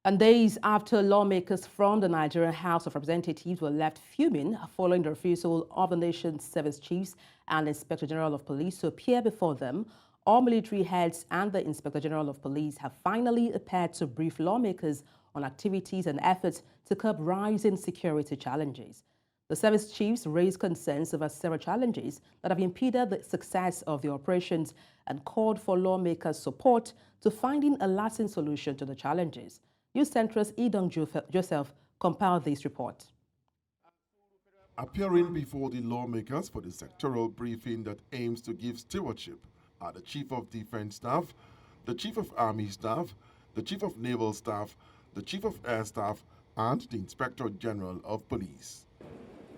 And days after lawmakers from the Nigerian House of Representatives were left fuming following the refusal of the nation's service chiefs and the Inspector General of Police to appear before them, all military heads and the Inspector General of Police have finally appeared to brief lawmakers on activities and efforts to curb rising security challenges. The service chiefs raised concerns over several challenges that have impeded the success of the operations and called for lawmakers' support to finding a lasting solution to the challenges. News Central's Edong Joseph compiled this report. Appearing before the lawmakers for the sectoral briefing that aims to give stewardship are the Chief of Defense Staff, the Chief of Army Staff, the Chief of Naval Staff, the Chief of Air Staff, and the Inspector General of Police.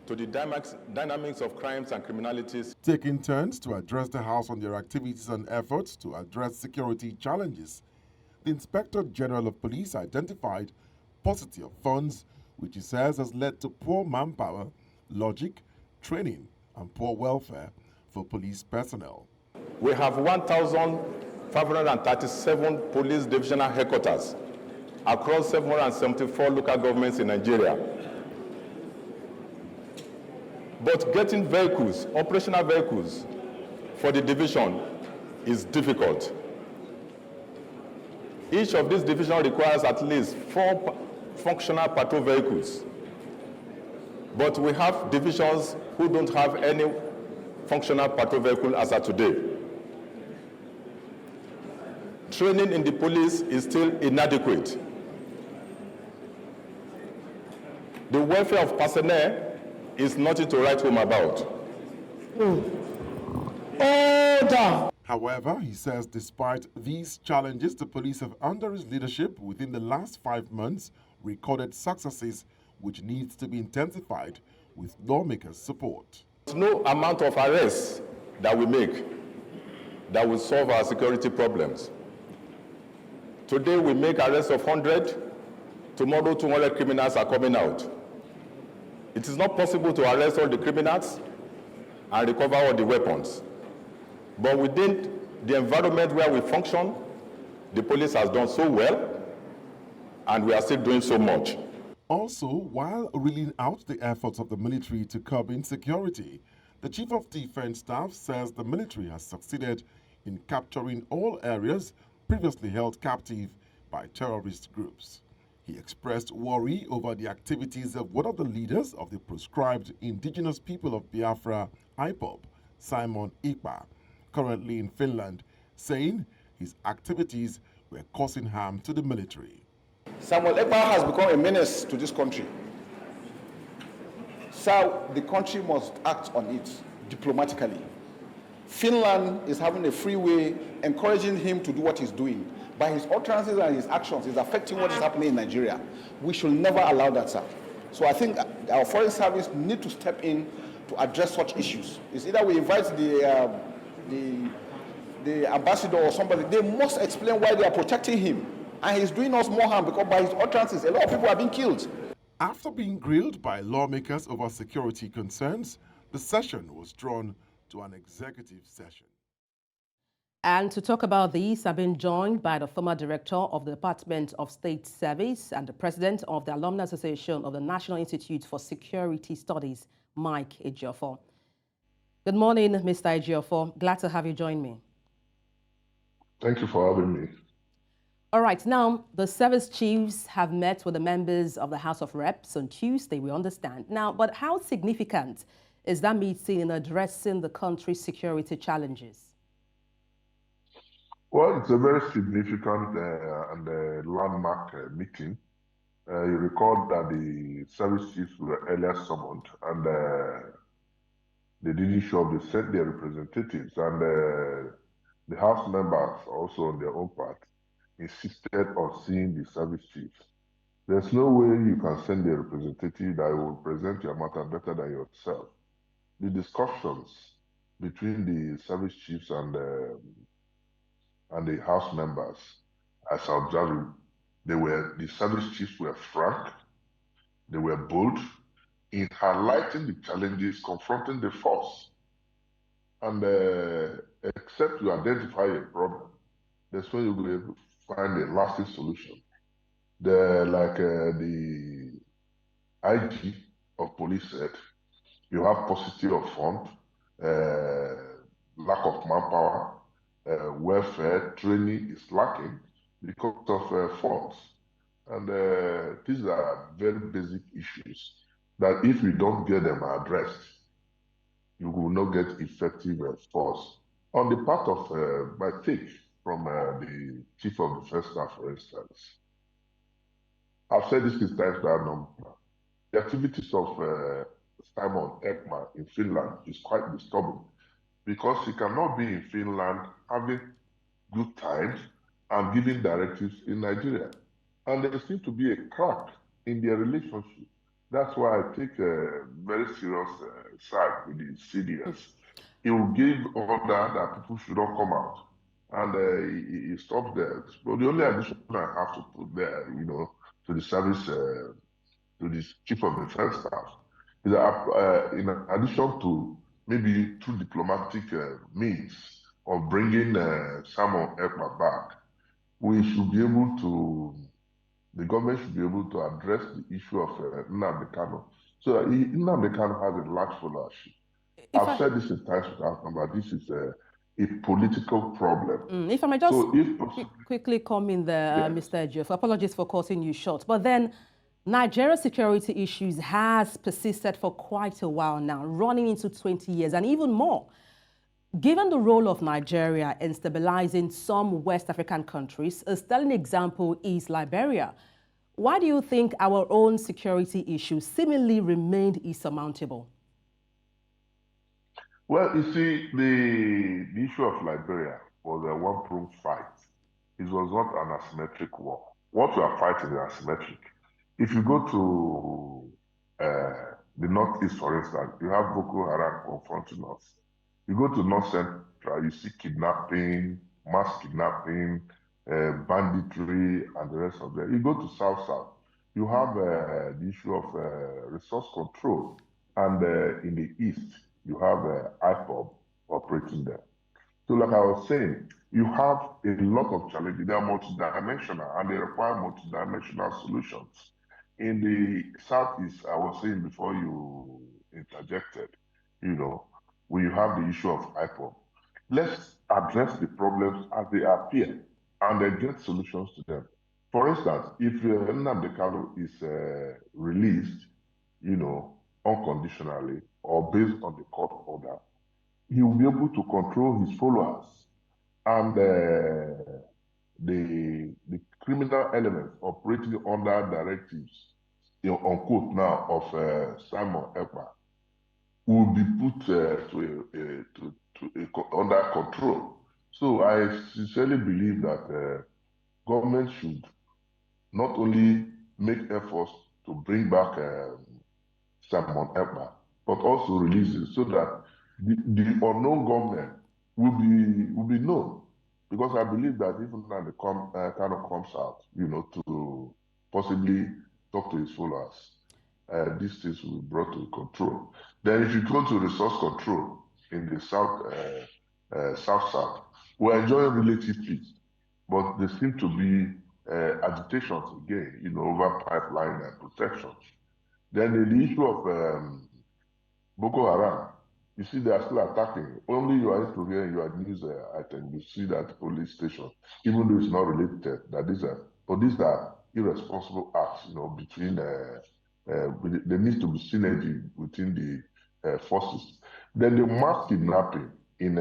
To the dynamics of crimes and criminalities. Taking turns to address the House on their activities and efforts to address security challenges, the Inspector General of Police identified paucity of funds, which he says has led to poor manpower, logic, training, and poor welfare for police personnel. We have 1,537 police divisional headquarters across 774 local governments in Nigeria. But getting vehicles, operational vehicles, for the division is difficult. Each of these divisions requires at least 4 functional patrol vehicles. But we have divisions who don't have any functional patrol vehicle as of today. Training in the police is still inadequate. The welfare of personnel is nothing to write home about. Order! However, he says despite these challenges, the police have, under his leadership, within the last 5 months, recorded successes which needs to be intensified with lawmakers' support. No amount of arrests that we make that will solve our security problems. Today we make arrests of 100, tomorrow 200 criminals are coming out. It is not possible to arrest all the criminals and recover all the weapons. But within the environment where we function, the police has done so well, and we are still doing so much. Also, while reeling out the efforts of the military to curb insecurity, the Chief of Defense Staff says the military has succeeded in capturing all areas previously held captive by terrorist groups. He expressed worry over the activities of one of the leaders of the proscribed indigenous people of Biafra, IPOB, Simon Ekpa, currently in Finland, saying his activities were causing harm to the military. Samuel Ekpa has become a menace to this country. So the country must act on it diplomatically. Finland is having a free way, encouraging him to do what he's doing. By his utterances and his actions, he's affecting what is happening in Nigeria. We should never allow that, sir. So I think our foreign service need to step in to address such issues. It's either we invite the ambassador or somebody, they must explain why they are protecting him. And he's doing us more harm because by his utterances, a lot of people are being killed. After being grilled by lawmakers over security concerns, the session was drawn to an executive session. And to talk about this, I've been joined by the former director of the Department of State Service and the president of the Alumni Association of the National Institute for Security Studies, Mike Ejiofor. Good morning, Mr. Ejiofor. Glad to have you join me. Thank you for having me. All right, now the service chiefs have met with the members of the House of Reps on Tuesday, we understand. Now, but how significant is that meeting in addressing the country's security challenges? Well, it's a very significant and landmark meeting. You recall that the service chiefs were earlier summoned and they didn't show up. They sent their representatives, and the House members also on their own part insisted on seeing the service chiefs. There's no way you can send a representative that will present your matter better than yourself. The discussions between the service chiefs and the House members, as I observed, the service chiefs were frank, they were bold in highlighting the challenges confronting the force. And except you identify a problem, that's when you will be able to find a lasting solution. The IG of police said, you have paucity of funds, lack of manpower, welfare, training is lacking because of funds. And these are very basic issues that if we don't get them addressed, you will not get effective force. On the part of my take from the Chief of Defense Staff, for instance, I've said this is times that number. The activities of Simon Ekman in Finland is quite disturbing because he cannot be in Finland having good times and giving directives in Nigeria. And there seems to be a crack in their relationship. That's why I take a very serious side with the CDS. He will give order that people should not come out. And he stopped there. But the only addition I have to put there, to the service, to the Chief of Defense Staff, is that in addition to maybe through diplomatic means of bringing Simon Ekman back, the government should be able to address the issue of Nnamdi Kanu. So that Nnamdi Kanu has a large followership. I've said this in times without number. This is a political problem. If I may just quickly come in there, yes. Mr. Ejiofor, apologies for cutting you short, but then Nigeria's security issues has persisted for quite a while now, running into 20 years and even more. Given the role of Nigeria in stabilizing some West African countries, a sterling example is Liberia. Why do you think our own security issues seemingly remained insurmountable? Well, you see, the issue of Liberia was a one-pronged fight. It was not an asymmetric war. What we are fighting is asymmetric. If you go to the Northeast, for instance, you have Boko Haram confronting us. You go to North Central, you see kidnapping, mass kidnapping, banditry, and the rest of them. You go to South, you have the issue of resource control. And in the East, you have IPOB operating there. So like I was saying, you have a lot of challenges. They are multidimensional and they require multidimensional solutions. In the Southeast, I was saying before you interjected, when you have the issue of IPOB, let's address the problems as they appear and then get solutions to them. For instance, if Nnamdi Kanu is released, unconditionally or based on the court order, he will be able to control his followers and the criminal elements operating under directives, unquote now, of Simon Ekman will be put under control. So I sincerely believe that government should not only make efforts to bring back Simon Ekman, but also release it so that the unknown government will be known. Because I believe that even when the kind of comes out, to possibly talk to his followers, these things will be brought to control. Then if you go to resource control in the South, we're enjoying relative peace, but there seem to be agitations again, over pipeline and protection. Then the issue of Boko Haram, you see they are still attacking. Only you are to hear in your news item, you see that police station, even though it's not related, that these are irresponsible acts, between there needs to be synergy within the forces. Then the mass kidnapping and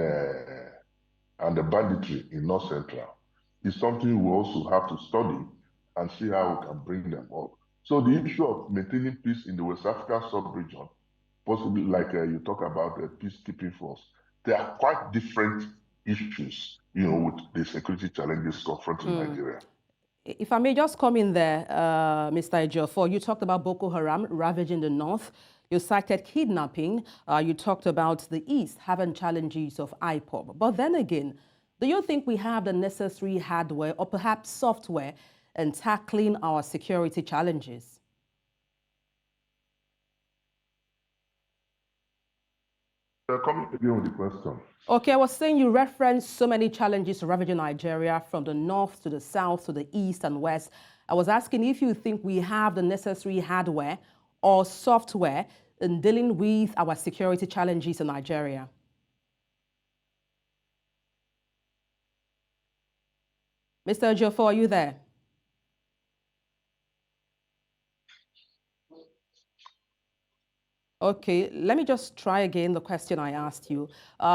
the banditry in North Central is something we also have to study and see how we can bring them up. So the issue of maintaining peace in the West African sub-region, possibly like you talk about the peacekeeping force, they are quite different issues, with the security challenges confronting Nigeria. If I may just come in there, Mr. Ejiofor, you talked about Boko Haram ravaging the north. You cited kidnapping. You talked about the east having challenges of IPOB. But then again, do you think we have the necessary hardware or perhaps software in tackling our security challenges? Coming again with the question. Okay, I was saying you referenced so many challenges ravaging Nigeria from the north to the south to the east and west. I was asking if you think we have the necessary hardware or software in dealing with our security challenges in Nigeria. Mr. Ejiofor, are you there? Okay, let me just try again the question I asked you.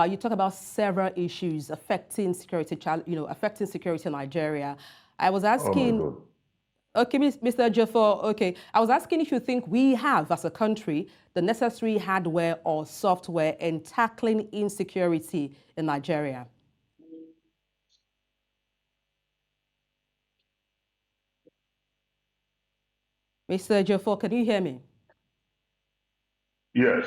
You talk about several issues affecting security, affecting security in Nigeria. I was asking, Oh my God. okay, Mr. Ejiofor, okay, I was asking if you think we have, as a country, the necessary hardware or software in tackling insecurity in Nigeria. Mr. Ejiofor, can you hear me? Yes.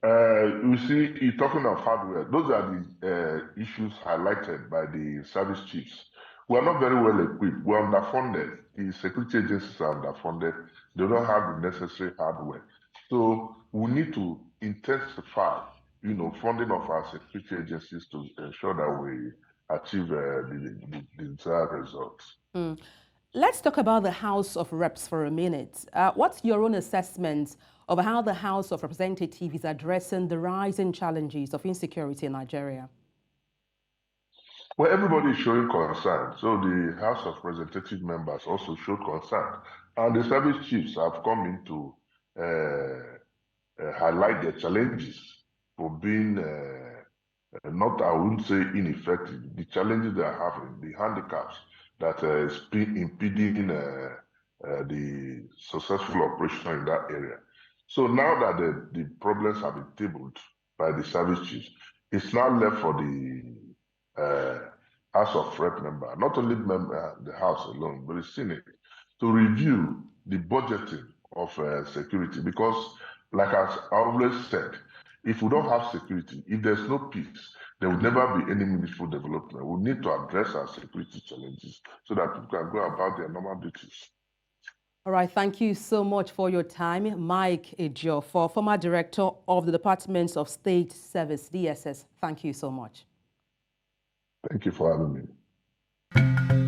You see, you're talking of hardware. Those are the issues highlighted by the service chiefs. We are not very well equipped. We're underfunded. The security agencies are underfunded. They don't have the necessary hardware. So we need to intensify, funding of our security agencies to ensure that we achieve the desired results. Mm. Let's talk about the House of Reps for a minute. What's your own assessment of how the House of Representatives is addressing the rising challenges of insecurity in Nigeria? Well, everybody is showing concern. So the House of Representative members also showed concern. And the service chiefs have come in to highlight their challenges for being not, I wouldn't say ineffective, the challenges they are having, the handicaps that is impeding the successful operation in that area. So now that the problems have been tabled by the service chiefs, it's now left for the House of Rep member, not only the House alone, but the Senate, to review the budgeting of security. Because, like I always said, if we don't have security, if there's no peace, there will never be any meaningful development. We need to address our security challenges so that people can go about their normal duties. All right, thank you so much for your time. Mike Ejiofor, former director of the Department of State Service, DSS. Thank you so much. Thank you for having me.